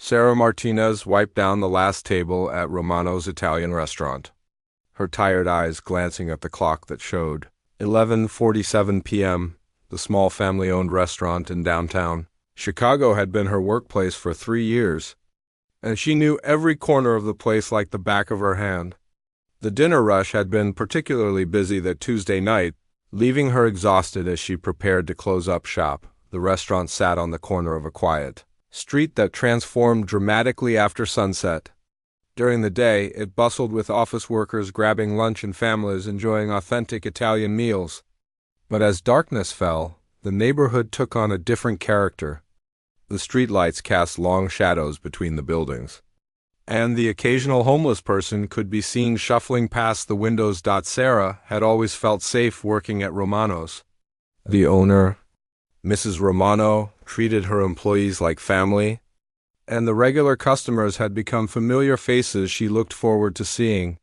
Sarah Martinez wiped down the last table at Romano's Italian restaurant, her tired eyes glancing at the clock that showed 11:47 p.m. The small family-owned restaurant in downtown Chicago had been her workplace for 3 years, and she knew every corner of the place like the back of her hand. The dinner rush had been particularly busy that Tuesday night, leaving her exhausted as she prepared to close up shop. The restaurant sat on the corner of a quiet street that transformed dramatically after sunset. During the day, it bustled with office workers grabbing lunch and families enjoying authentic Italian meals. But as darkness fell, the neighborhood took on a different character. The streetlights cast long shadows between the buildings, and the occasional homeless person could be seen shuffling past the windows. Sarah had always felt safe working at Romano's. The owner, Mrs. Romano, treated her employees like family, and the regular customers had become familiar faces she looked forward to seeing.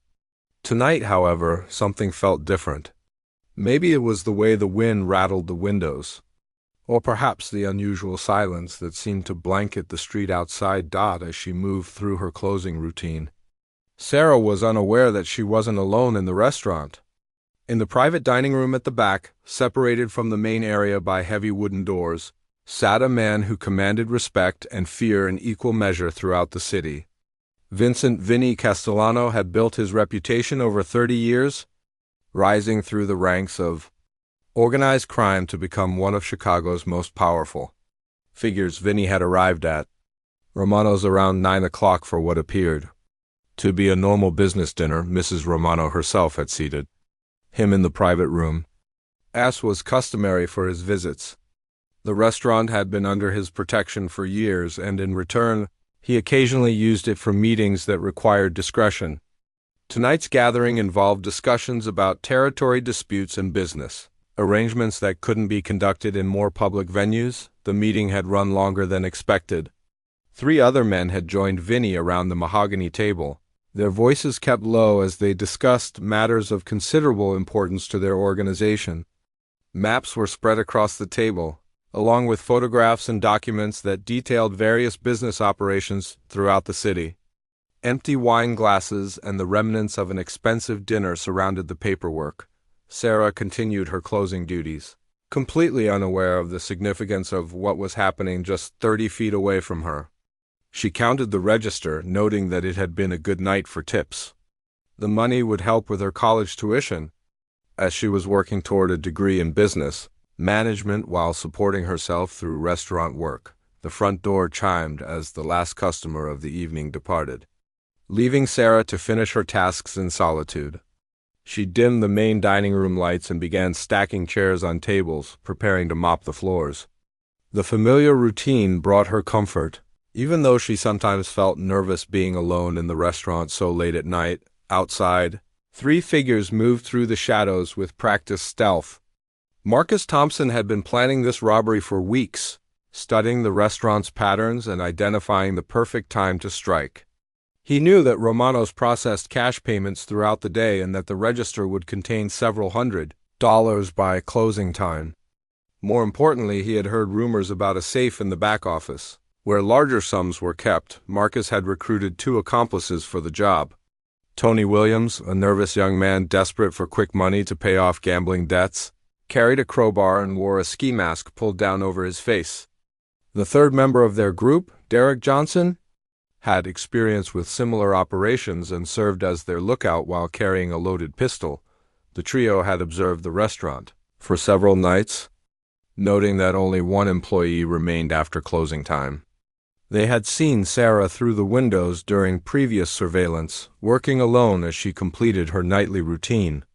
Tonight, however, something felt different. Maybe it was the way the wind rattled the windows, or perhaps the unusual silence that seemed to blanket the street outside. As she moved through her closing routine, Sarah was unaware that she wasn't alone in the restaurant. In the private dining room at the back, separated from the main area by heavy wooden doors, sat a man who commanded respect and fear in equal measure throughout the city. Vincent "Vinny" Castellano had built his reputation over 30 years, rising through the ranks of organized crime to become one of Chicago's most powerful figures. Vinny had arrived at Romano's around 9 o'clock for what appeared to be a normal business dinner. Mrs. Romano herself had seated him in the private room, as was customary for his visits. The restaurant had been under his protection for years, and in return, he occasionally used it for meetings that required discretion. Tonight's gathering involved discussions about territory disputes and business arrangements that couldn't be conducted in more public venues. The meeting had run longer than expected. 3 other men had joined Vinny around the mahogany table, their voices kept low as they discussed matters of considerable importance to their organization. Maps were spread across the table, along with photographs and documents that detailed various business operations throughout the city. Empty wine glasses and the remnants of an expensive dinner surrounded the paperwork. Sarah continued her closing duties, completely unaware of the significance of what was happening just 30 feet away from her. She counted the register, noting that it had been a good night for tips. The money would help with her college tuition, as she was working toward a degree in business management while supporting herself through restaurant work. The front door chimed as the last customer of the evening departed, leaving Sarah to finish her tasks in solitude. She dimmed the main dining room lights and began stacking chairs on tables, preparing to mop the floors. The familiar routine brought her comfort, even though she sometimes felt nervous being alone in the restaurant so late at night. Outside, 3 figures moved through the shadows with practiced stealth. Marcus Thompson had been planning this robbery for weeks, studying the restaurant's patterns and identifying the perfect time to strike. He knew that Romano's processed cash payments throughout the day and that the register would contain several $100s by closing time. More importantly, he had heard rumors about a safe in the back office, where larger sums were kept. Marcus had recruited 2 accomplices for the job. Tony Williams, a nervous young man desperate for quick money to pay off gambling debts, carried a crowbar and wore a ski mask pulled down over his face. The third member of their group, Derek Johnson, had experience with similar operations and served as their lookout while carrying a loaded pistol. The trio had observed the restaurant for several nights, noting that only 1 employee remained after closing time. They had seen Sarah through the windows during previous surveillance, working alone as she completed her nightly routine.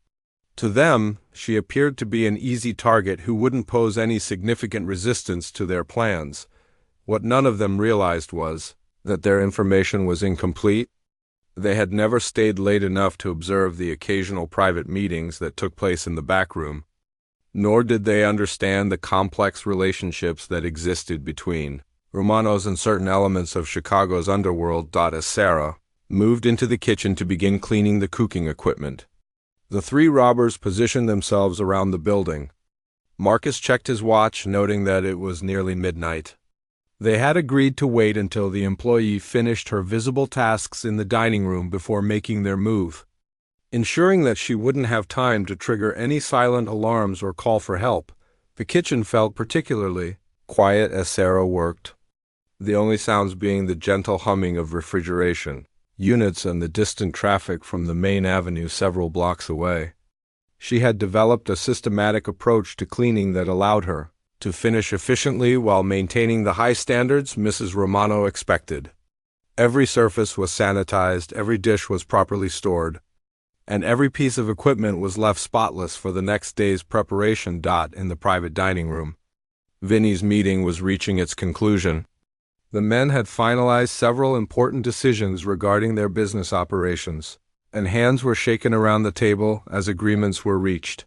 To them, she appeared to be an easy target who wouldn't pose any significant resistance to their plans. What none of them realized was that their information was incomplete. They had never stayed late enough to observe the occasional private meetings that took place in the back room, nor did they understand the complex relationships that existed between Romano's and certain elements of Chicago's underworld. As Sarah moved into the kitchen to begin cleaning the cooking equipment, the 3 robbers positioned themselves around the building. Marcus checked his watch, noting that it was nearly midnight. They had agreed to wait until the employee finished her visible tasks in the dining room before making their move, ensuring that she wouldn't have time to trigger any silent alarms or call for help. The kitchen felt particularly quiet as Sarah worked, the only sounds being the gentle humming of refrigeration units and the distant traffic from the main avenue several blocks away. She had developed a systematic approach to cleaning that allowed her to finish efficiently while maintaining the high standards Mrs. Romano expected. Every surface was sanitized, every dish was properly stored, and every piece of equipment was left spotless for the next day's preparation. In the private dining room, Vinny's meeting was reaching its conclusion. The men had finalized several important decisions regarding their business operations, and hands were shaken around the table as agreements were reached.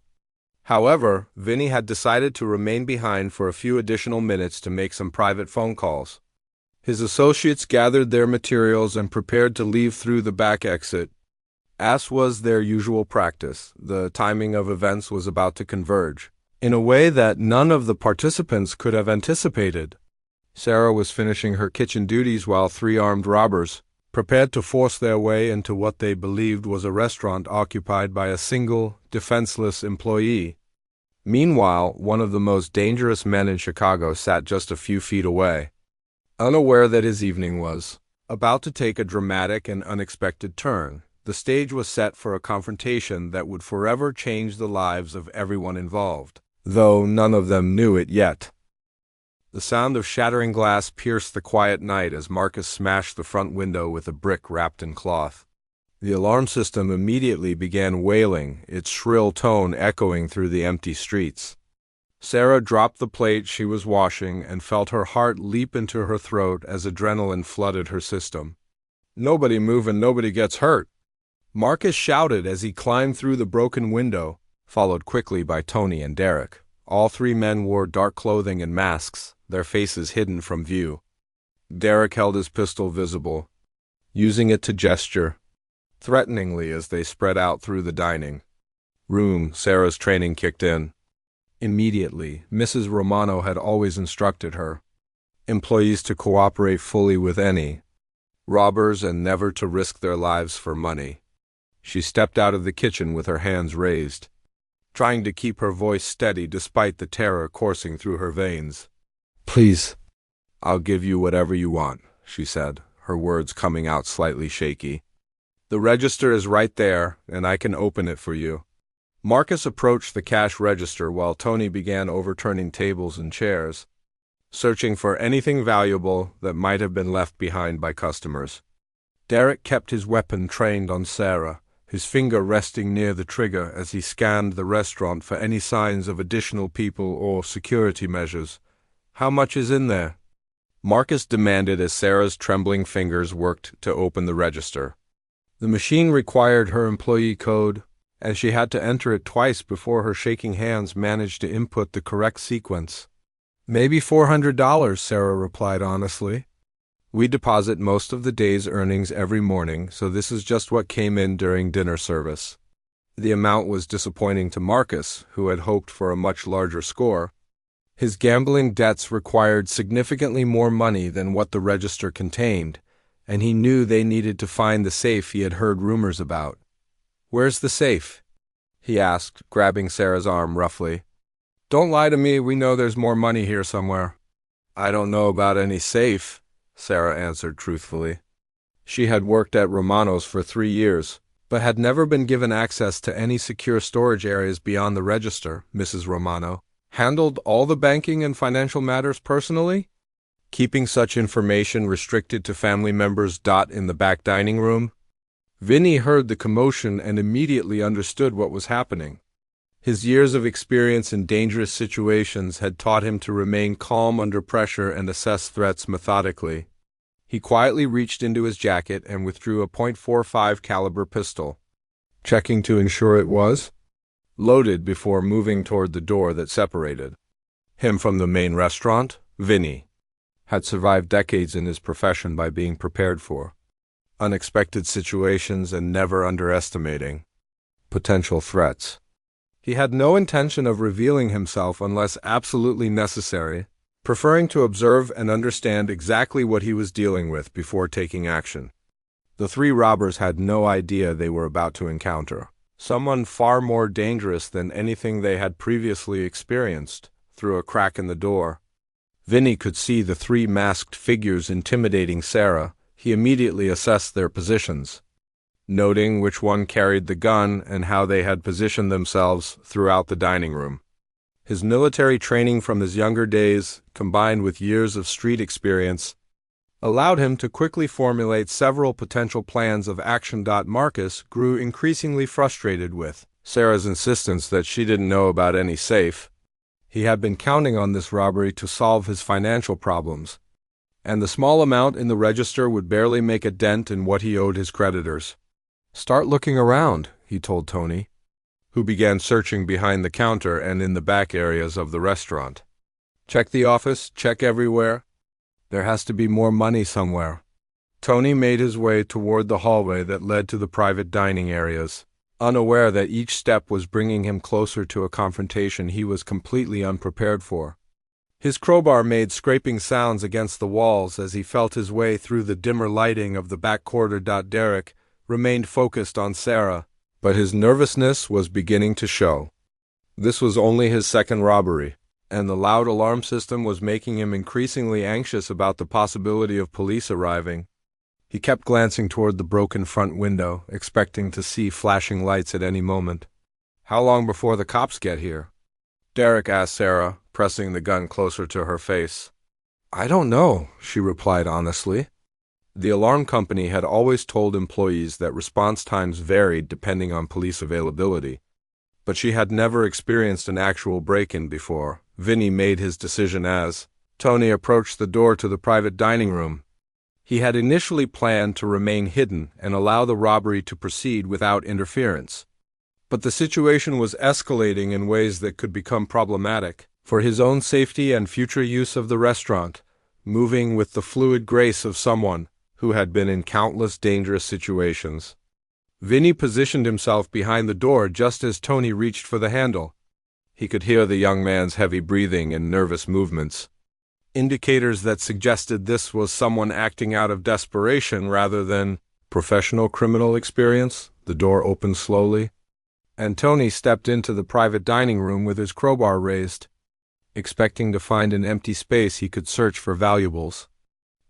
However, Vinny had decided to remain behind for a few additional minutes to make some private phone calls. His associates gathered their materials and prepared to leave through the back exit. As was their usual practice, the timing of events was about to converge, in a way that none of the participants could have anticipated. Sarah was finishing her kitchen duties while three armed robbers prepared to force their way into what they believed was a restaurant occupied by a single, defenseless employee. Meanwhile, one of the most dangerous men in Chicago sat just a few feet away, unaware that his evening was about to take a dramatic and unexpected turn. The stage was set for a confrontation that would forever change the lives of everyone involved, though none of them knew it yet. The sound of shattering glass pierced the quiet night as Marcus smashed the front window with a brick wrapped in cloth. The alarm system immediately began wailing, its shrill tone echoing through the empty streets. Sarah dropped the plate she was washing and felt her heart leap into her throat as adrenaline flooded her system. "Nobody move and nobody gets hurt," Marcus shouted as he climbed through the broken window, followed quickly by Tony and Derek. All three men wore dark clothing and masks, their faces hidden from view. Derek held his pistol visible, using it to gesture threateningly as they spread out through the dining room. Sarah's training kicked in. Immediately, Mrs. Romano had always instructed her employees to cooperate fully with any robbers and never to risk their lives for money. She stepped out of the kitchen with her hands raised, trying to keep her voice steady despite the terror coursing through her veins. "Please, I'll give you whatever you want," she said, her words coming out slightly shaky. "The register is right there, and I can open it for you." Marcus approached the cash register while Tony began overturning tables and chairs, searching for anything valuable that might have been left behind by customers. Derek kept his weapon trained on Sarah, his finger resting near the trigger as he scanned the restaurant for any signs of additional people or security measures. "How much is in there?" Marcus demanded as Sarah's trembling fingers worked to open the register. The machine required her employee code, and she had to enter it twice before her shaking hands managed to input the correct sequence. "Maybe $400, Sarah replied honestly. "We deposit most of the day's earnings every morning, so this is just what came in during dinner service." The amount was disappointing to Marcus, who had hoped for a much larger score. His gambling debts required significantly more money than what the register contained, and he knew they needed to find the safe he had heard rumors about. "Where's the safe?" he asked, grabbing Sarah's arm roughly. "Don't lie to me, we know there's more money here somewhere." "I don't know about any safe," Sarah answered truthfully. She had worked at Romano's for 3 years, but had never been given access to any secure storage areas beyond the register. Mrs. Romano handled all the banking and financial matters personally, keeping such information restricted to family members. In the back dining room, Vinny heard the commotion and immediately understood what was happening. His years of experience in dangerous situations had taught him to remain calm under pressure and assess threats methodically. He quietly reached into his jacket and withdrew a .45 caliber pistol, checking to ensure it was loaded before moving toward the door that separated him from the main restaurant. Vinny had survived decades in his profession by being prepared for unexpected situations and never underestimating potential threats. He had no intention of revealing himself unless absolutely necessary, preferring to observe and understand exactly what he was dealing with before taking action. The three robbers had no idea they were about to encounter someone far more dangerous than anything they had previously experienced. Through a crack in the door, Vinny could see the three masked figures intimidating Sarah. He immediately assessed their positions, noting which one carried the gun and how they had positioned themselves throughout the dining room. His military training from his younger days, combined with years of street experience, allowed him to quickly formulate several potential plans of action. Marcus grew increasingly frustrated with Sarah's insistence that she didn't know about any safe. He had been counting on this robbery to solve his financial problems, and the small amount in the register would barely make a dent in what he owed his creditors. "Start looking around," he told Tony, who began searching behind the counter and in the back areas of the restaurant. "Check the office, check everywhere. There has to be more money somewhere." Tony made his way toward the hallway that led to the private dining areas, unaware that each step was bringing him closer to a confrontation he was completely unprepared for. His crowbar made scraping sounds against the walls as he felt his way through the dimmer lighting of the back corridor. Derek remained focused on Sarah, but his nervousness was beginning to show. This was only his second robbery, and the loud alarm system was making him increasingly anxious about the possibility of police arriving. He kept glancing toward the broken front window, expecting to see flashing lights at any moment. "How long before the cops get here?" Derek asked Sarah, pressing the gun closer to her face. "I don't know," she replied honestly. The alarm company had always told employees that response times varied depending on police availability, but she had never experienced an actual break-in before. Vinny made his decision as Tony approached the door to the private dining room. He had initially planned to remain hidden and allow the robbery to proceed without interference. But the situation was escalating in ways that could become problematic. For his own safety and future use of the restaurant, moving with the fluid grace of someone who had been in countless dangerous situations, Vinny positioned himself behind the door just as Tony reached for the handle. He could hear the young man's heavy breathing and nervous movements, indicators that suggested this was someone acting out of desperation rather than professional criminal experience. The door opened slowly, and Tony stepped into the private dining room with his crowbar raised, expecting to find an empty space he could search for valuables.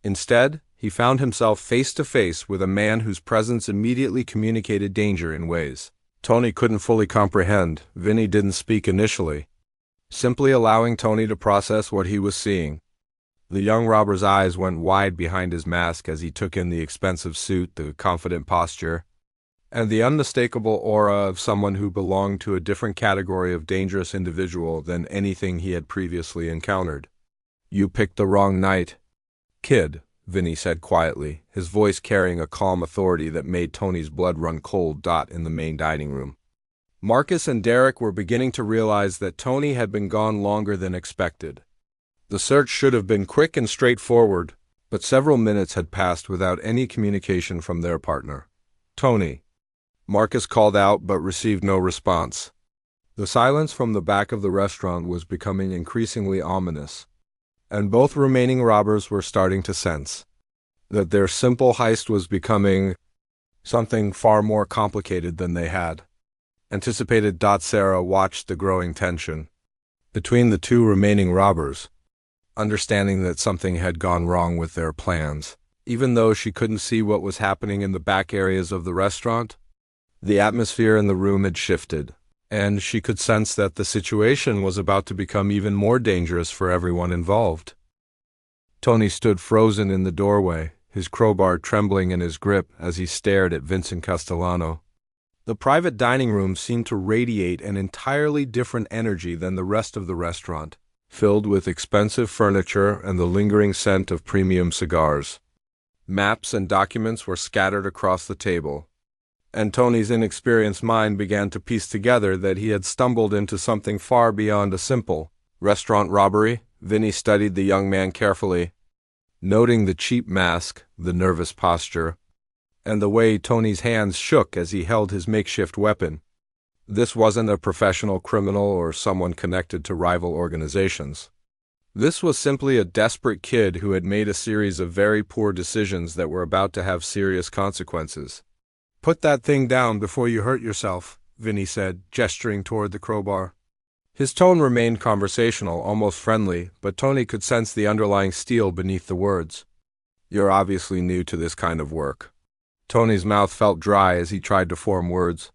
Instead, he found himself face to face with a man whose presence immediately communicated danger in ways Tony couldn't fully comprehend. Vinny didn't speak initially, simply allowing Tony to process what he was seeing. The young robber's eyes went wide behind his mask as he took in the expensive suit, the confident posture, and the unmistakable aura of someone who belonged to a different category of dangerous individual than anything he had previously encountered. "You picked the wrong night, kid," Vinny said quietly, his voice carrying a calm authority that made Tony's blood run cold. In the main dining room, Marcus and Derek were beginning to realize that Tony had been gone longer than expected. The search should have been quick and straightforward, but several minutes had passed without any communication from their partner. "Tony," Marcus called out but received no response. The silence from the back of the restaurant was becoming increasingly ominous, and both remaining robbers were starting to sense that their simple heist was becoming something far more complicated than they had anticipated. Sarah watched the growing tension between the two remaining robbers, understanding that something had gone wrong with their plans. Even though she couldn't see what was happening in the back areas of the restaurant, the atmosphere in the room had shifted, and she could sense that the situation was about to become even more dangerous for everyone involved. Tony stood frozen in the doorway, his crowbar trembling in his grip as he stared at Vincent Castellano. The private dining room seemed to radiate an entirely different energy than the rest of the restaurant, filled with expensive furniture and the lingering scent of premium cigars. Maps and documents were scattered across the table, and Tony's inexperienced mind began to piece together that he had stumbled into something far beyond a simple restaurant robbery. Vinny studied the young man carefully, noting the cheap mask, the nervous posture, and the way Tony's hands shook as he held his makeshift weapon. This wasn't a professional criminal or someone connected to rival organizations. This was simply a desperate kid who had made a series of very poor decisions that were about to have serious consequences. "Put that thing down before you hurt yourself," Vinny said, gesturing toward the crowbar. His tone remained conversational, almost friendly, but Tony could sense the underlying steel beneath the words. "You're obviously new to this kind of work." Tony's mouth felt dry as he tried to form words.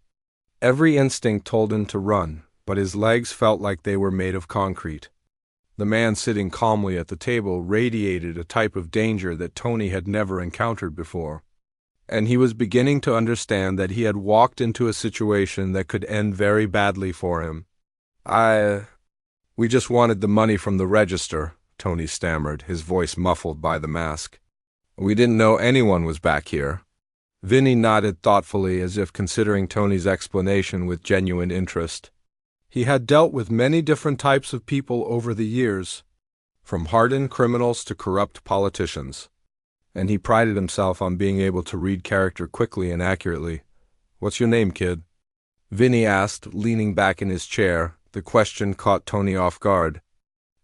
Every instinct told him to run, but his legs felt like they were made of concrete. The man sitting calmly at the table radiated a type of danger that Tony had never encountered before. And he was beginning to understand that he had walked into a situation that could end very badly for him. We just wanted the money from the register," Tony stammered, his voice muffled by the mask. "We didn't know anyone was back here." Vinny nodded thoughtfully, as if considering Tony's explanation with genuine interest. He had dealt with many different types of people over the years, from hardened criminals to corrupt politicians, and he prided himself on being able to read character quickly and accurately. "What's your name, kid?" Vinny asked, leaning back in his chair. The question caught Tony off guard.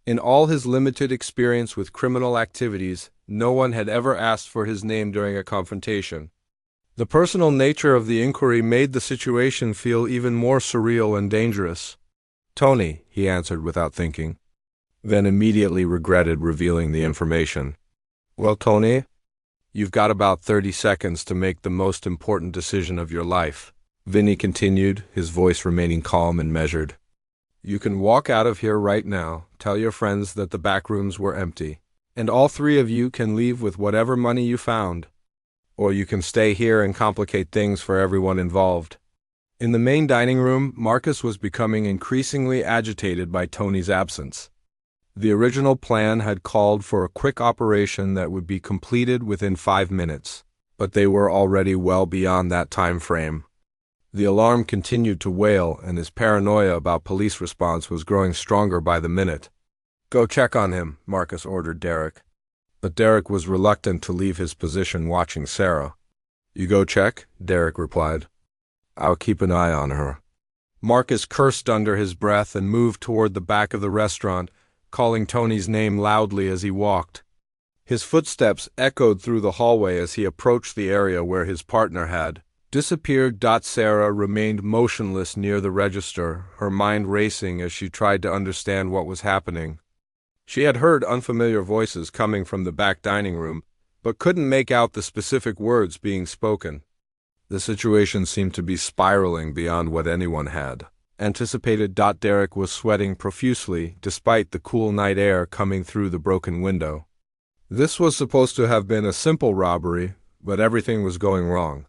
In all his limited experience with criminal activities, no one had ever asked for his name during a confrontation. The personal nature of the inquiry made the situation feel even more surreal and dangerous. "Tony," he answered without thinking, then immediately regretted revealing the information. "Well, Tony, you've got about 30 seconds to make the most important decision of your life," Vinny continued, his voice remaining calm and measured. "You can walk out of here right now, tell your friends that the back rooms were empty, and all three of you can leave with whatever money you found. Or you can stay here and complicate things for everyone involved." In the main dining room, Marcus was becoming increasingly agitated by Tony's absence. The original plan had called for a quick operation that would be completed within 5 minutes, but they were already well beyond that time frame. The alarm continued to wail, and his paranoia about police response was growing stronger by the minute. "Go check on him," Marcus ordered Derek. But Derek was reluctant to leave his position watching Sarah. "You go check," Derek replied. "I'll keep an eye on her." Marcus cursed under his breath and moved toward the back of the restaurant, calling Tony's name loudly as he walked. His footsteps echoed through the hallway as he approached the area where his partner had disappeared. Sarah remained motionless near the register, her mind racing as she tried to understand what was happening. She had heard unfamiliar voices coming from the back dining room, but couldn't make out the specific words being spoken. The situation seemed to be spiraling beyond what anyone had anticipated. Derek was sweating profusely, despite the cool night air coming through the broken window. This was supposed to have been a simple robbery, but everything was going wrong.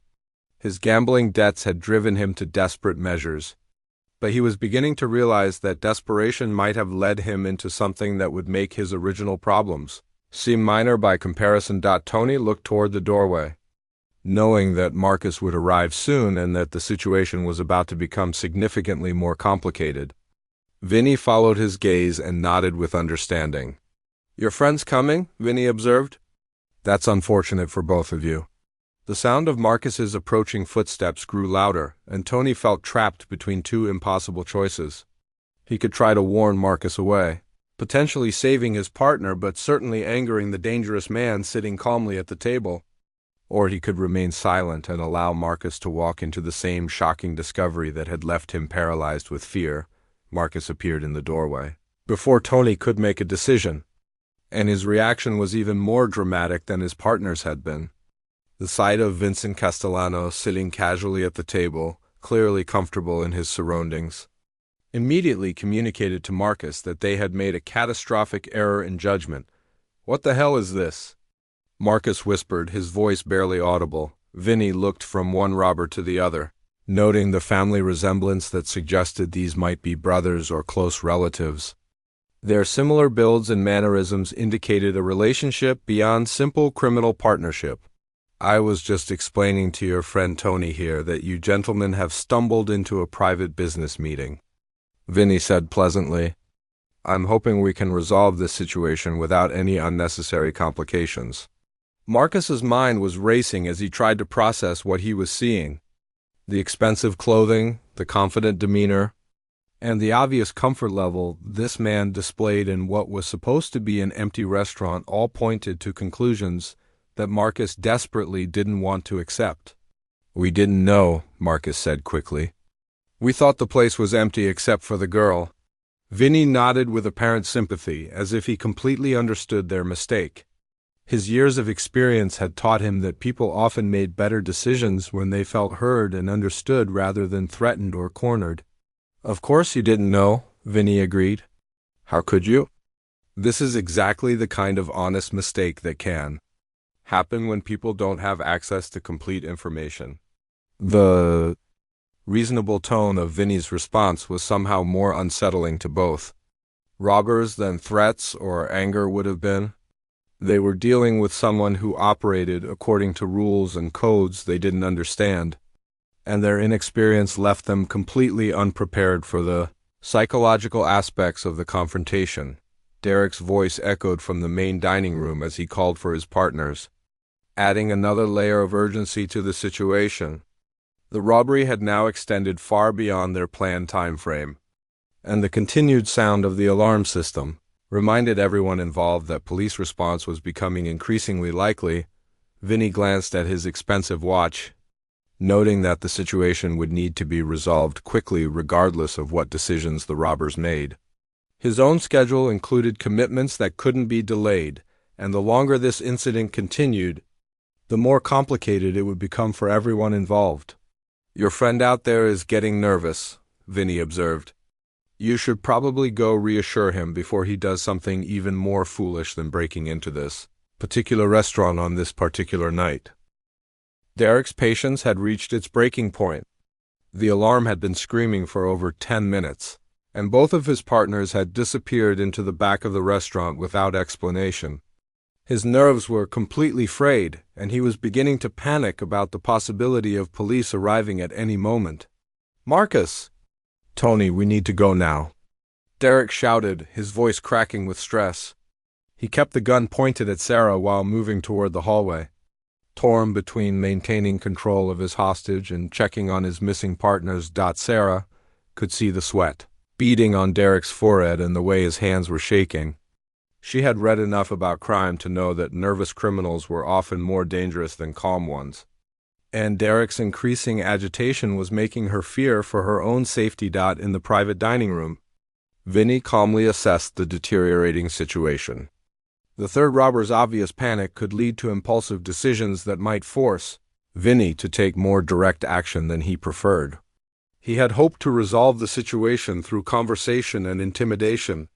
His gambling debts had driven him to desperate measures, but he was beginning to realize that desperation might have led him into something that would make his original problems seem minor by comparison. Tony looked toward the doorway, knowing that Marcus would arrive soon and that the situation was about to become significantly more complicated. Vinny followed his gaze and nodded with understanding. "Your friend's coming?" Vinny observed. "That's unfortunate for both of you." The sound of Marcus's approaching footsteps grew louder, and Tony felt trapped between two impossible choices. He could try to warn Marcus away, potentially saving his partner but certainly angering the dangerous man sitting calmly at the table. Or he could remain silent and allow Marcus to walk into the same shocking discovery that had left him paralyzed with fear. Marcus appeared in the doorway before Tony could make a decision, and his reaction was even more dramatic than his partner's had been. The sight of Vincent Castellano sitting casually at the table, clearly comfortable in his surroundings, immediately communicated to Marcus that they had made a catastrophic error in judgment. "What the hell is this?" Marcus whispered, his voice barely audible. Vinny looked from one robber to the other, noting the family resemblance that suggested these might be brothers or close relatives. Their similar builds and mannerisms indicated a relationship beyond simple criminal partnership. "I was just explaining to your friend Tony here that you gentlemen have stumbled into a private business meeting," Vinny said pleasantly. "I'm hoping we can resolve this situation without any unnecessary complications." Marcus's mind was racing as he tried to process what he was seeing. The expensive clothing, the confident demeanor, and the obvious comfort level this man displayed in what was supposed to be an empty restaurant all pointed to conclusions that Marcus desperately didn't want to accept. "We didn't know," Marcus said quickly. "We thought the place was empty except for the girl." Vinny nodded with apparent sympathy, as if he completely understood their mistake. His years of experience had taught him that people often made better decisions when they felt heard and understood rather than threatened or cornered. "Of course you didn't know," Vinny agreed. "How could you?" This is exactly the kind of honest mistake that can happen when people don't have access to complete information. The reasonable tone of Vinny's response was somehow more unsettling to both robbers than threats or anger would have been. They were dealing with someone who operated according to rules and codes they didn't understand, and their inexperience left them completely unprepared for the psychological aspects of the confrontation. Derek's voice echoed from the main dining room as he called for his partners, adding another layer of urgency to the situation. The robbery had now extended far beyond their planned time frame, and the continued sound of the alarm system reminded everyone involved that police response was becoming increasingly likely. Vinny glanced at his expensive watch, noting that the situation would need to be resolved quickly regardless of what decisions the robbers made. His own schedule included commitments that couldn't be delayed, and the longer this incident continued, the more complicated it would become for everyone involved. "Your friend out there is getting nervous," Vinny observed. "You should probably go reassure him before he does something even more foolish than breaking into this particular restaurant on this particular night." Derek's patience had reached its breaking point. The alarm had been screaming for over 10 minutes, and both of his partners had disappeared into the back of the restaurant without explanation. His nerves were completely frayed, and he was beginning to panic about the possibility of police arriving at any moment. "Marcus!" "Tony, we need to go now," Derek shouted, his voice cracking with stress. He kept the gun pointed at Sarah while moving toward the hallway, torn between maintaining control of his hostage and checking on his missing partners. Sarah could see the sweat beading on Derek's forehead and the way his hands were shaking. She had read enough about crime to know that nervous criminals were often more dangerous than calm ones, and Derek's increasing agitation was making her fear for her own safety. In the private dining room, Vinny calmly assessed the deteriorating situation. The third robber's obvious panic could lead to impulsive decisions that might force Vinny to take more direct action than he preferred. He had hoped to resolve the situation through conversation and intimidation,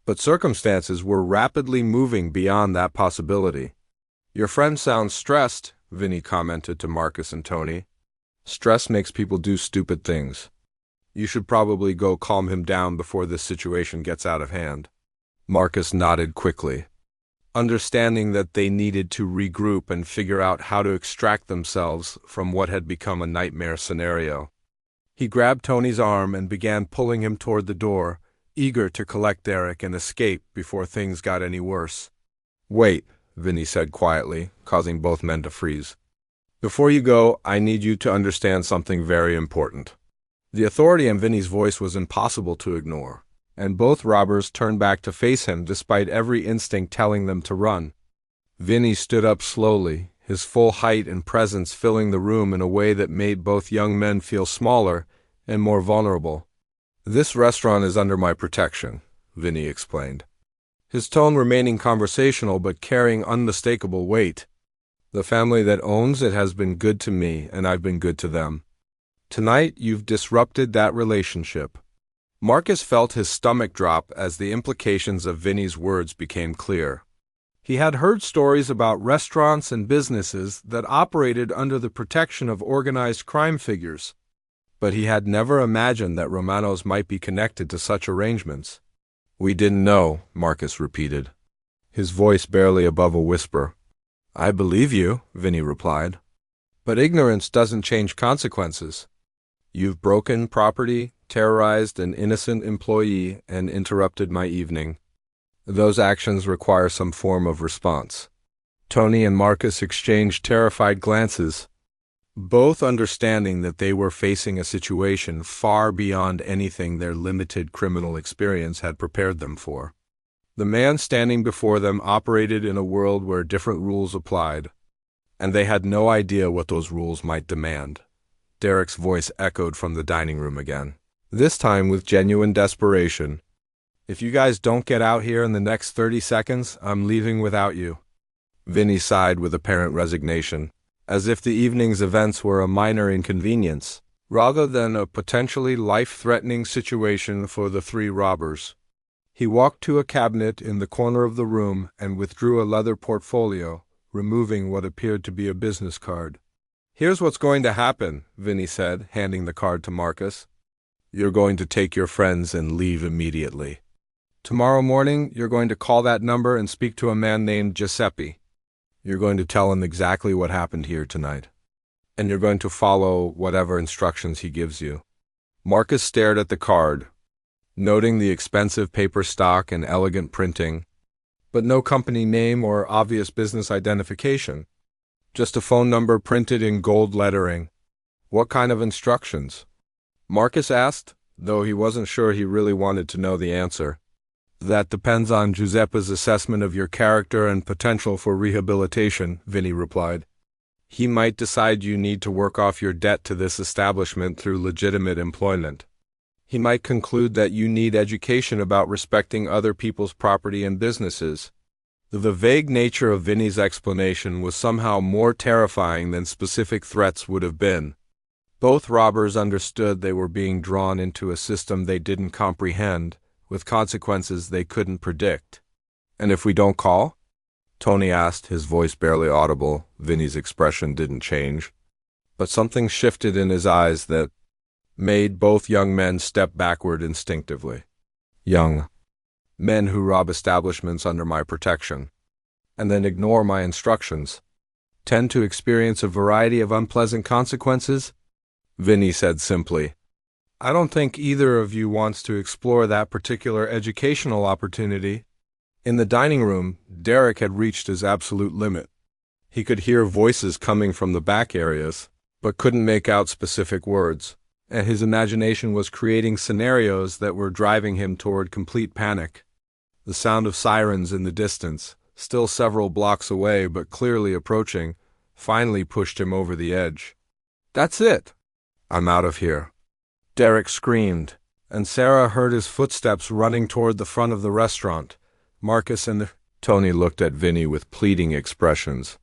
but circumstances were rapidly moving beyond that possibility. "Your friend sounds stressed," Vinny commented to Marcus and Tony. "Stress makes people do stupid things. You should probably go calm him down before this situation gets out of hand." Marcus nodded quickly, understanding that they needed to regroup and figure out how to extract themselves from what had become a nightmare scenario. He grabbed Tony's arm and began pulling him toward the door, eager to collect Derek and escape before things got any worse. "Wait," Vinny said quietly, causing both men to freeze. "Before you go, I need you to understand something very important." The authority in Vinny's voice was impossible to ignore, and both robbers turned back to face him despite every instinct telling them to run. Vinny stood up slowly, his full height and presence filling the room in a way that made both young men feel smaller and more vulnerable. "This restaurant is under my protection," Vinny explained, his tone remaining conversational but carrying unmistakable weight. "The family that owns it has been good to me, and I've been good to them. Tonight, you've disrupted that relationship." Marcus felt his stomach drop as the implications of Vinny's words became clear. He had heard stories about restaurants and businesses that operated under the protection of organized crime figures, but he had never imagined that Romanos might be connected to such arrangements. "We didn't know," Marcus repeated, his voice barely above a whisper. "I believe you," Vinny replied, "but ignorance doesn't change consequences. You've broken property, terrorized an innocent employee, and interrupted my evening. Those actions require some form of response." Tony and Marcus exchanged terrified glances. both understanding that they were facing a situation far beyond anything their limited criminal experience had prepared them for. The man standing before them operated in a world where different rules applied, and they had no idea what those rules might demand. Derek's voice echoed from the dining room again, this time with genuine desperation. "If you guys don't get out here in the next 30 seconds, I'm leaving without you." Vinny sighed with apparent resignation, as if the evening's events were a minor inconvenience, rather than a potentially life-threatening situation for the three robbers. He walked to a cabinet in the corner of the room and withdrew a leather portfolio, removing what appeared to be a business card. "Here's what's going to happen," Vinny said, handing the card to Marcus. "You're going to take your friends and leave immediately. Tomorrow morning, you're going to call that number and speak to a man named Giuseppe. You're going to tell him exactly what happened here tonight, and you're going to follow whatever instructions he gives you." Marcus stared at the card, noting the expensive paper stock and elegant printing, but no company name or obvious business identification. Just a phone number printed in gold lettering. "What kind of instructions?" Marcus asked, though he wasn't sure he really wanted to know the answer. "That depends on Giuseppe's assessment of your character and potential for rehabilitation," Vinny replied. "He might decide you need to work off your debt to this establishment through legitimate employment. He might conclude that you need education about respecting other people's property and businesses." The vague nature of Vinny's explanation was somehow more terrifying than specific threats would have been. Both robbers understood they were being drawn into a system they didn't comprehend, with consequences they couldn't predict. "And if we don't call?" Tony asked, his voice barely audible. Vinny's expression didn't change, but something shifted in his eyes that made both young men step backward instinctively. "Young men who rob establishments under my protection, and then ignore my instructions, tend to experience a variety of unpleasant consequences," Vinny said simply. "I don't think either of you wants to explore that particular educational opportunity." In the dining room, Derek had reached his absolute limit. He could hear voices coming from the back areas, but couldn't make out specific words, and his imagination was creating scenarios that were driving him toward complete panic. The sound of sirens in the distance, still several blocks away but clearly approaching, finally pushed him over the edge. "That's it! I'm out of here," Derek screamed, and Sarah heard his footsteps running toward the front of the restaurant. Marcus and Tony looked at Vinny with pleading expressions,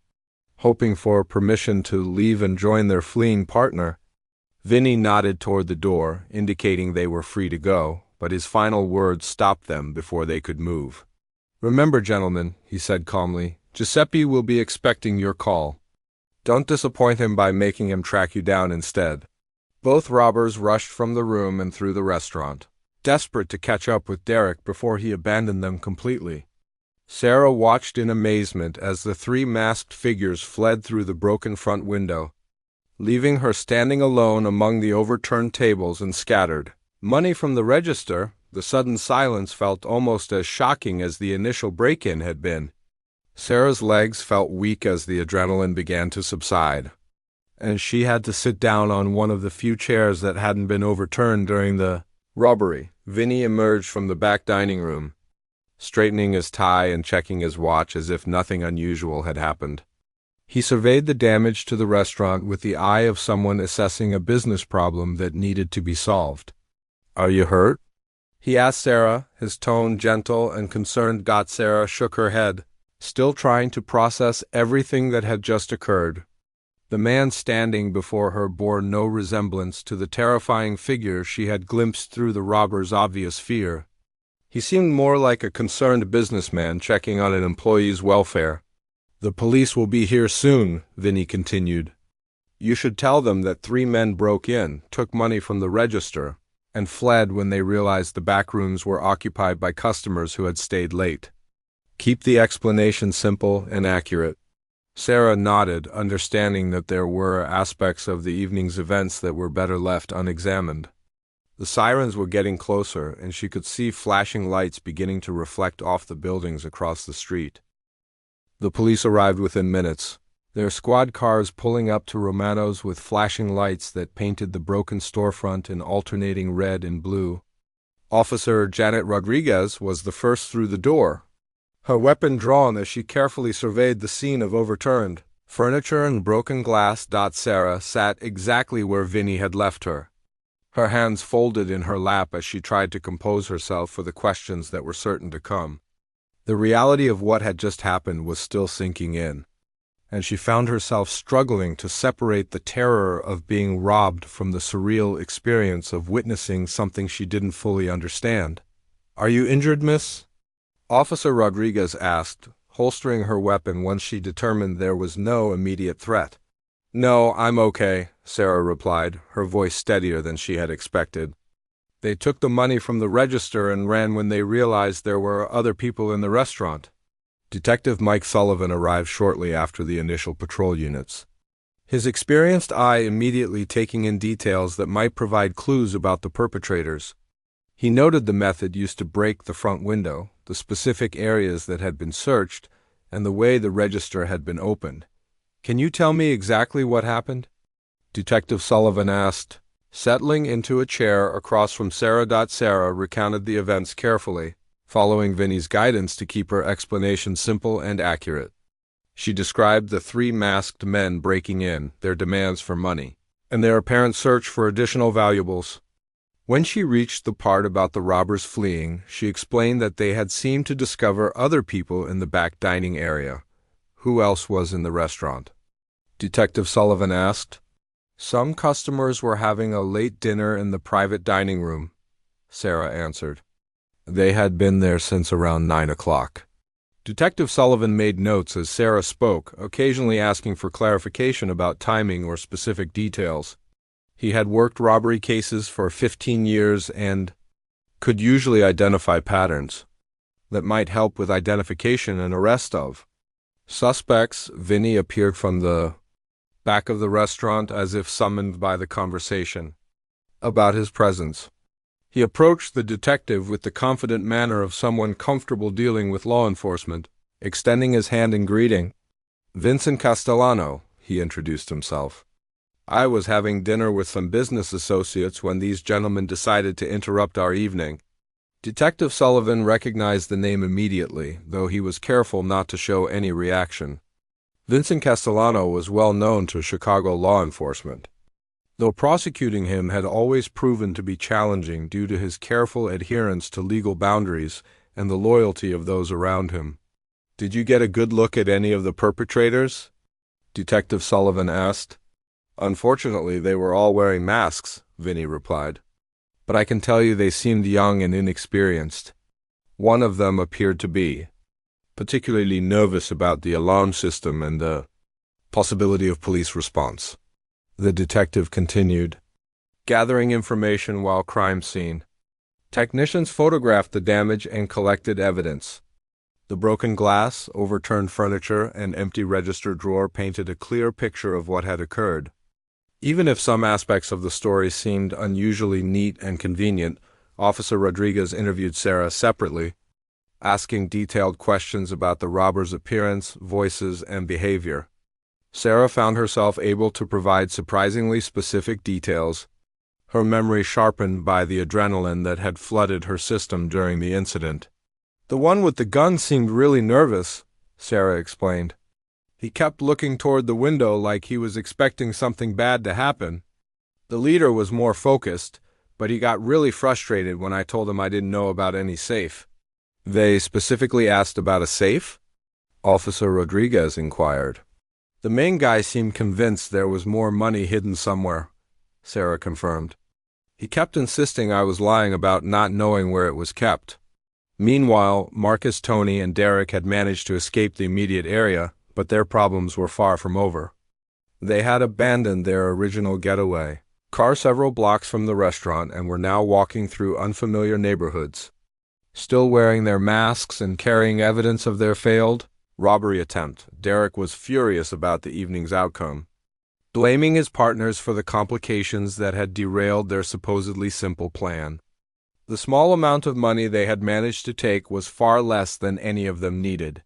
hoping for permission to leave and join their fleeing partner. Vinny nodded toward the door, indicating they were free to go, but his final words stopped them before they could move. "Remember, gentlemen," he said calmly, "Giuseppe will be expecting your call. Don't disappoint him by making him track you down instead." Both robbers rushed from the room and through the restaurant, desperate to catch up with Derek before he abandoned them completely. Sarah watched in amazement as the three masked figures fled through the broken front window, leaving her standing alone among the overturned tables and scattered money from the register. The sudden silence felt almost as shocking as the initial break-in had been. Sarah's legs felt weak as the adrenaline began to subside, and she had to sit down on one of the few chairs that hadn't been overturned during the robbery. Vinny emerged from the back dining room, straightening his tie and checking his watch as if nothing unusual had happened. He surveyed the damage to the restaurant with the eye of someone assessing a business problem that needed to be solved. "Are you hurt?" he asked Sarah, his tone gentle and concerned. Sarah shook her head, still trying to process everything that had just occurred. The man standing before her bore no resemblance to the terrifying figure she had glimpsed through the robber's obvious fear. He seemed more like a concerned businessman checking on an employee's welfare. "The police will be here soon," Vinny continued. "You should tell them that 3 men broke in, took money from the register, and fled when they realized the back rooms were occupied by customers who had stayed late. Keep the explanation simple and accurate." Sarah nodded, understanding that there were aspects of the evening's events that were better left unexamined. The sirens were getting closer, and she could see flashing lights beginning to reflect off the buildings across the street. The police arrived within minutes, their squad cars pulling up to Romano's with flashing lights that painted the broken storefront in alternating red and blue. Officer Janet Rodriguez was the first through the door, her weapon drawn as she carefully surveyed the scene of overturned furniture and broken glass. Sarah sat exactly where Vinny had left her, her hands folded in her lap as she tried to compose herself for the questions that were certain to come. The reality of what had just happened was still sinking in, and she found herself struggling to separate the terror of being robbed from the surreal experience of witnessing something she didn't fully understand. "Are you injured, miss?" Officer Rodriguez asked, holstering her weapon once she determined there was no immediate threat. "No, I'm okay," Sarah replied, her voice steadier than she had expected. "They took the money from the register and ran when they realized there were other people in the restaurant." Detective Mike Sullivan arrived shortly after the initial patrol units, his experienced eye immediately taking in details that might provide clues about the perpetrators. He noted the method used to break the front window, the specific areas that had been searched, and the way the register had been opened. "Can you tell me exactly what happened?" Detective Sullivan asked, settling into a chair across from Sarah. Sarah recounted the events carefully, following Vinny's guidance to keep her explanation simple and accurate. She described the three masked men breaking in, their demands for money, and their apparent search for additional valuables. When she reached the part about the robbers fleeing, she explained that they had seemed to discover other people in the back dining area. Who else was in the restaurant? Detective Sullivan asked. "Some customers were having a late dinner in the private dining room," Sarah answered. "They had been there since around 9 o'clock. Detective Sullivan made notes as Sarah spoke, occasionally asking for clarification about timing or specific details. He had worked robbery cases for 15 years and could usually identify patterns that might help with identification and arrest of suspects. Vinny appeared from the back of the restaurant as if summoned by the conversation about his presence. He approached the detective with the confident manner of someone comfortable dealing with law enforcement, extending his hand in greeting. "Vincent Castellano," he introduced himself. "I was having dinner with some business associates when these gentlemen decided to interrupt our evening." Detective Sullivan recognized the name immediately, though he was careful not to show any reaction. Vincent Castellano was well known to Chicago law enforcement, though prosecuting him had always proven to be challenging due to his careful adherence to legal boundaries and the loyalty of those around him. "Did you get a good look at any of the perpetrators?" Detective Sullivan asked. "Unfortunately, they were all wearing masks," Vinny replied. "But I can tell you they seemed young and inexperienced. One of them appeared to be particularly nervous about the alarm system and the possibility of police response." The detective continued, gathering information while crime scene. Technicians photographed the damage and collected evidence. The broken glass, overturned furniture, and empty register drawer painted a clear picture of what had occurred. Even if some aspects of the story seemed unusually neat and convenient, Officer Rodriguez interviewed Sarah separately, asking detailed questions about the robber's appearance, voices, and behavior. Sarah found herself able to provide surprisingly specific details, her memory sharpened by the adrenaline that had flooded her system during the incident. "The one with the gun seemed really nervous," Sarah explained. "He kept looking toward the window like he was expecting something bad to happen. The leader was more focused, but he got really frustrated when I told him I didn't know about any safe." "They specifically asked about a safe?" Officer Rodriguez inquired. "The main guy seemed convinced there was more money hidden somewhere," Sarah confirmed. "He kept insisting I was lying about not knowing where it was kept." Meanwhile, Marcus, Tony, and Derek had managed to escape the immediate area, but their problems were far from over. They had abandoned their original getaway car several blocks from the restaurant and were now walking through unfamiliar neighborhoods. Still wearing their masks and carrying evidence of their failed robbery attempt, Derek was furious about the evening's outcome, blaming his partners for the complications that had derailed their supposedly simple plan. The small amount of money they had managed to take was far less than any of them needed,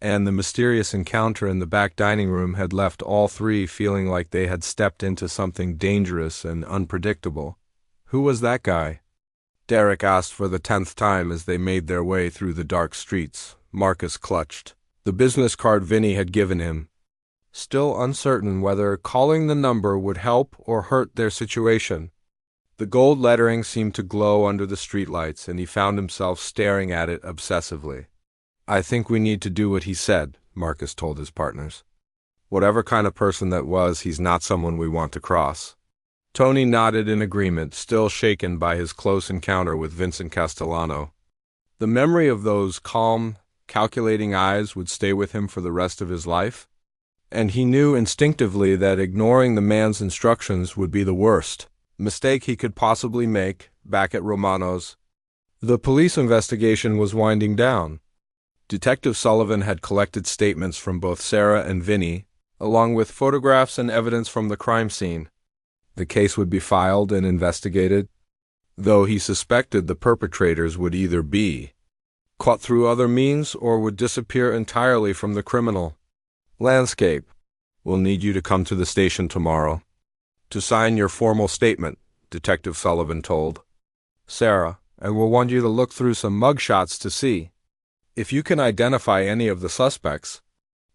and the mysterious encounter in the back dining room had left all three feeling like they had stepped into something dangerous and unpredictable. "Who was that guy?" Derek asked for the 10th time as they made their way through the dark streets. Marcus clutched the business card Vinny had given him, still uncertain whether calling the number would help or hurt their situation. The gold lettering seemed to glow under the streetlights, and he found himself staring at it obsessively. "I think we need to do what he said," Marcus told his partners. "Whatever kind of person that was, he's not someone we want to cross." Tony nodded in agreement, still shaken by his close encounter with Vincent Castellano. The memory of those calm, calculating eyes would stay with him for the rest of his life, and he knew instinctively that ignoring the man's instructions would be the worst mistake he could possibly make back at Romano's. The police investigation was winding down. Detective Sullivan had collected statements from both Sarah and Vinny, along with photographs and evidence from the crime scene. The case would be filed and investigated, though he suspected the perpetrators would either be caught through other means or would disappear entirely from the criminal landscape. "We'll need you to come to the station tomorrow to sign your formal statement," Detective Sullivan told Sarah, "and we'll want you to look through some mugshots to see if you can identify any of the suspects."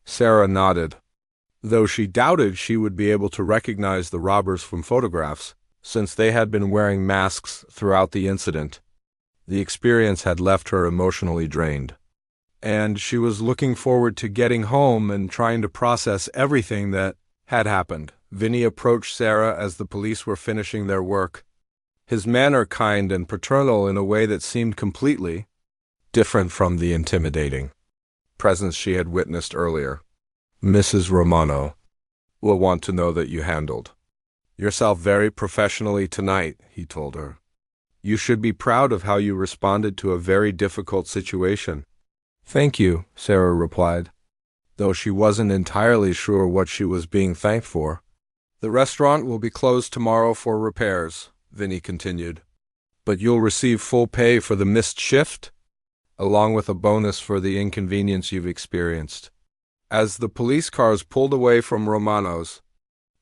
Sarah nodded, though she doubted she would be able to recognize the robbers from photographs, since they had been wearing masks throughout the incident. The experience had left her emotionally drained, and she was looking forward to getting home and trying to process everything that had happened. Vinny approached Sarah as the police were finishing their work, his manner kind and paternal in a way that seemed completely different from the intimidating presence she had witnessed earlier. "Mrs. Romano will want to know that you handled yourself very professionally tonight," he told her. "You should be proud of how you responded to a very difficult situation." "Thank you," Sarah replied, though she wasn't entirely sure what she was being thanked for. "The restaurant will be closed tomorrow for repairs," Vinny continued, "but you'll receive full pay for the missed shift, along with a bonus for the inconvenience you've experienced." As the police cars pulled away from Romano's,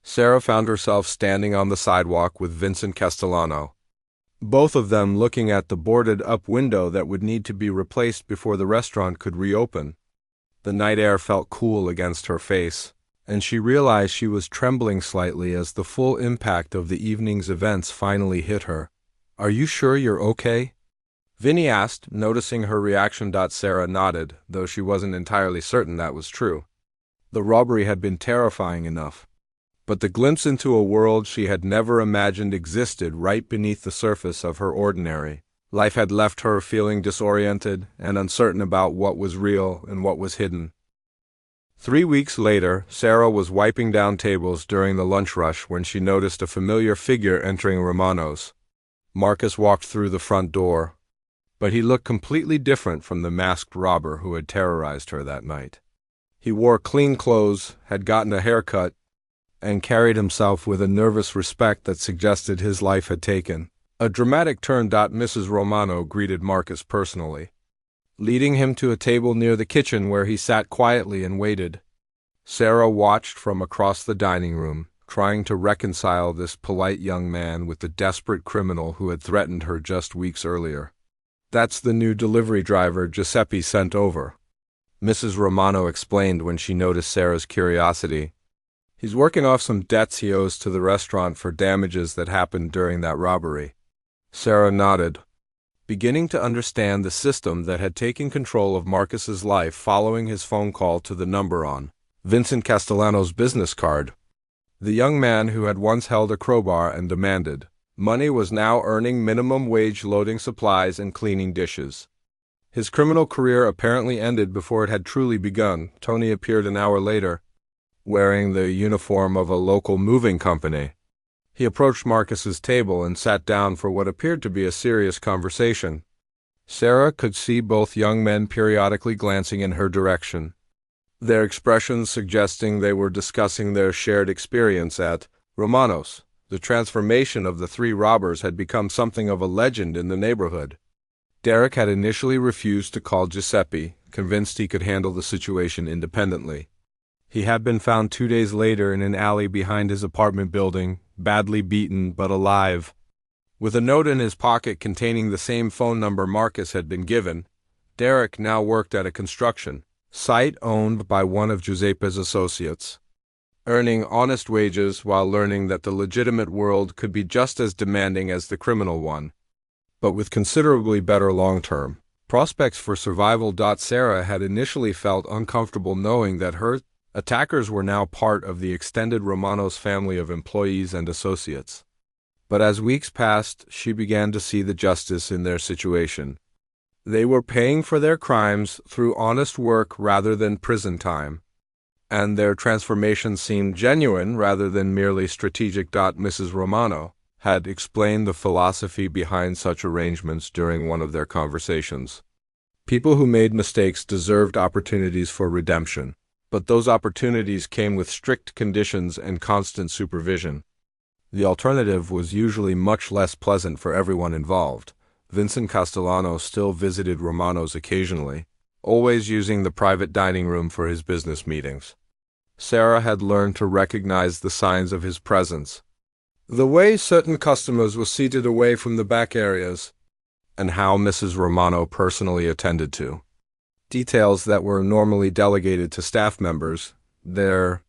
Sarah found herself standing on the sidewalk with Vincent Castellano, both of them looking at the boarded-up window that would need to be replaced before the restaurant could reopen. The night air felt cool against her face, and she realized she was trembling slightly as the full impact of the evening's events finally hit her. "Are you sure you're okay?" Vinny asked, noticing her reaction. Sarah nodded, though she wasn't entirely certain that was true. The robbery had been terrifying enough, but the glimpse into a world she had never imagined existed right beneath the surface of her ordinary life had left her feeling disoriented and uncertain about what was real and what was hidden. 3 weeks later, Sarah was wiping down tables during the lunch rush when she noticed a familiar figure entering Romano's. Marcus walked through the front door, but he looked completely different from the masked robber who had terrorized her that night. He wore clean clothes, had gotten a haircut, and carried himself with a nervous respect that suggested his life had taken a dramatic turn. Mrs. Romano greeted Marcus personally, leading him to a table near the kitchen where he sat quietly and waited. Sarah watched from across the dining room, trying to reconcile this polite young man with the desperate criminal who had threatened her just weeks earlier. "That's the new delivery driver Giuseppe sent over," Mrs. Romano explained when she noticed Sarah's curiosity. "He's working off some debts he owes to the restaurant for damages that happened during that robbery." Sarah nodded, beginning to understand the system that had taken control of Marcus's life following his phone call to the number on Vincent Castellano's business card. The young man who had once held a crowbar and demanded money was now earning minimum wage loading supplies and cleaning dishes. His criminal career apparently ended before it had truly begun. Tony appeared an hour later, wearing the uniform of a local moving company. He approached Marcus's table and sat down for what appeared to be a serious conversation. Sarah could see both young men periodically glancing in her direction, their expressions suggesting they were discussing their shared experience at Romano's. The transformation of the three robbers had become something of a legend in the neighborhood. Derek had initially refused to call Giuseppe, convinced he could handle the situation independently. He had been found 2 days later in an alley behind his apartment building, badly beaten but alive. With a note in his pocket containing the same phone number Marcus had been given, Derek now worked at a construction site owned by one of Giuseppe's associates, earning honest wages while learning that the legitimate world could be just as demanding as the criminal one, but with considerably better long-term prospects for survival. Sarah had initially felt uncomfortable knowing that her attackers were now part of the extended Romano's family of employees and associates. But as weeks passed, she began to see the justice in their situation. They were paying for their crimes through honest work rather than prison time, and their transformation seemed genuine rather than merely strategic. Mrs. Romano had explained the philosophy behind such arrangements during one of their conversations. People who made mistakes deserved opportunities for redemption, but those opportunities came with strict conditions and constant supervision. The alternative was usually much less pleasant for everyone involved. Vincent Castellano still visited Romano's occasionally, always using the private dining room for his business meetings. Sarah had learned to recognize the signs of his presence. The way certain customers were seated away from the back areas, and how Mrs. Romano personally attended to details that were normally delegated to staff members. Their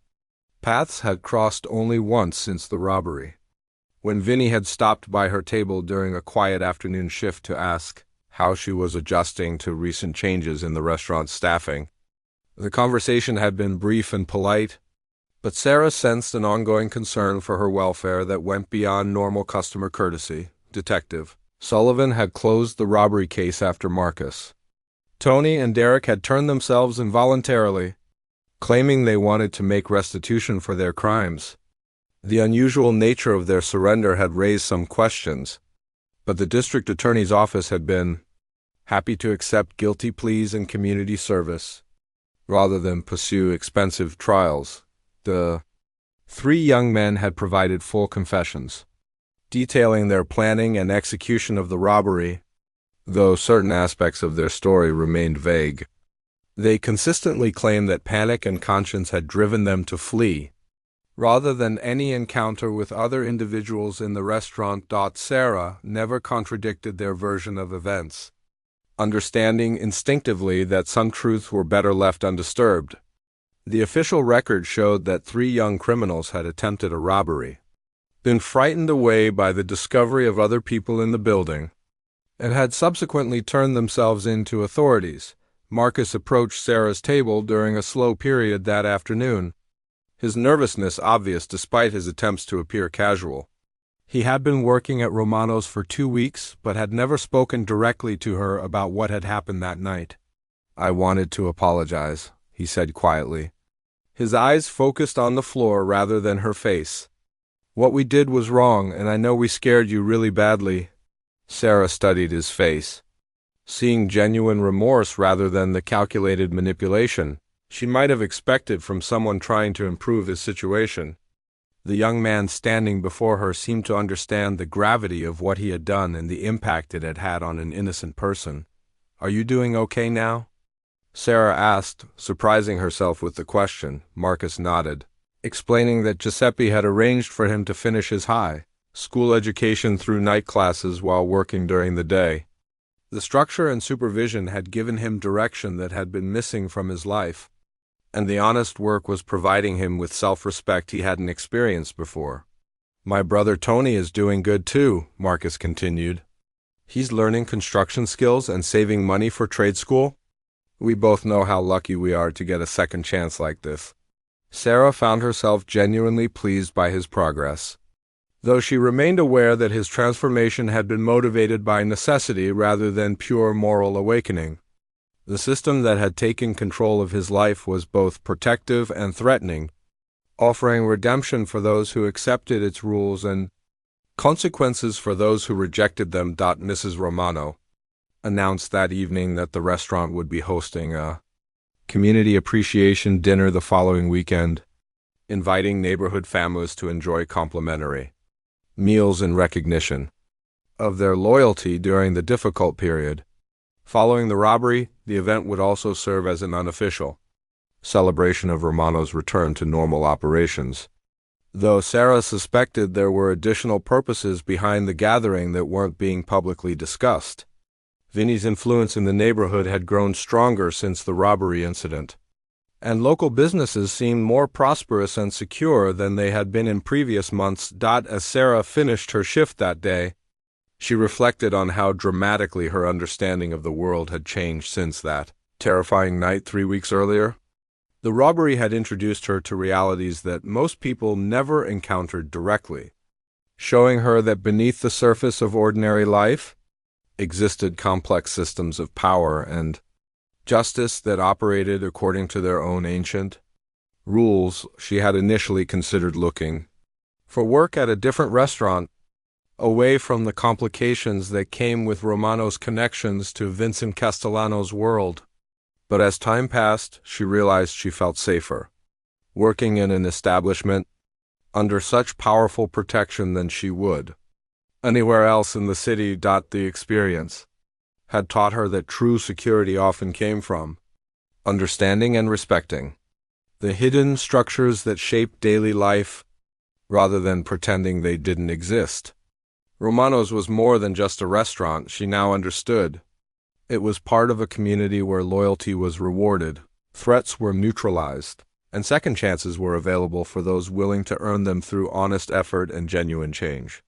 paths had crossed only once since the robbery, when Vinnie had stopped by her table during a quiet afternoon shift to ask how she was adjusting to recent changes in the restaurant's staffing. The conversation had been brief and polite, but Sarah sensed an ongoing concern for her welfare that went beyond normal customer courtesy. Detective Sullivan had closed the robbery case after Marcus. Tony and Derek had turned themselves involuntarily, claiming they wanted to make restitution for their crimes. The unusual nature of their surrender had raised some questions, but the district attorney's office had been happy to accept guilty pleas and community service, rather than pursue expensive trials. The three young men had provided full confessions, detailing their planning and execution of the robbery, though certain aspects of their story remained vague. They consistently claimed that panic and conscience had driven them to flee, rather than any encounter with other individuals in the restaurant. Sarah never contradicted their version of events, understanding instinctively that some truths were better left undisturbed. The official record showed that 3 young criminals had attempted a robbery, been frightened away by the discovery of other people in the building, and had subsequently turned themselves in to authorities. Marcus approached Sarah's table during a slow period that afternoon, his nervousness obvious despite his attempts to appear casual. He had been working at Romano's for 2 weeks, but had never spoken directly to her about what had happened that night. "I wanted to apologize," he said quietly, his eyes focused on the floor rather than her face. "What we did was wrong, and I know we scared you really badly." Sarah studied his face, seeing genuine remorse rather than the calculated manipulation she might have expected from someone trying to improve his situation. The young man standing before her seemed to understand the gravity of what he had done and the impact it had had on an innocent person. "Are you doing okay now?" Sarah asked, surprising herself with the question. Marcus nodded, explaining that Giuseppe had arranged for him to finish his high school education through night classes while working during the day. The structure and supervision had given him direction that had been missing from his life, and the honest work was providing him with self-respect he hadn't experienced before. "My brother Tony is doing good too," Marcus continued. "He's learning construction skills and saving money for trade school. We both know how lucky we are to get a second chance like this." Sarah found herself genuinely pleased by his progress, though she remained aware that his transformation had been motivated by necessity rather than pure moral awakening. The system that had taken control of his life was both protective and threatening, offering redemption for those who accepted its rules and consequences for those who rejected them. Mrs. Romano announced that evening that the restaurant would be hosting a community appreciation dinner the following weekend, inviting neighborhood families to enjoy complimentary meals in recognition of their loyalty during the difficult period. Following the robbery, the event would also serve as an unofficial celebration of Romano's return to normal operations, though Sarah suspected there were additional purposes behind the gathering that weren't being publicly discussed. Vinny's influence in the neighborhood had grown stronger since the robbery incident, and local businesses seemed more prosperous and secure than they had been in previous months. As Sarah finished her shift that day, she reflected on how dramatically her understanding of the world had changed since that terrifying night 3 weeks earlier. The robbery had introduced her to realities that most people never encountered directly, showing her that beneath the surface of ordinary life existed complex systems of power and justice that operated according to their own ancient rules. She had initially considered looking for work at a different restaurant, away from the complications that came with Romano's connections to Vincent Castellano's world. But as time passed, she realized she felt safer working in an establishment under such powerful protection than she would anywhere else in the city. The experience had taught her that true security often came from understanding and respecting the hidden structures that shape daily life rather than pretending they didn't exist. Romano's was more than just a restaurant, she now understood. It was part of a community where loyalty was rewarded, threats were neutralized, and second chances were available for those willing to earn them through honest effort and genuine change.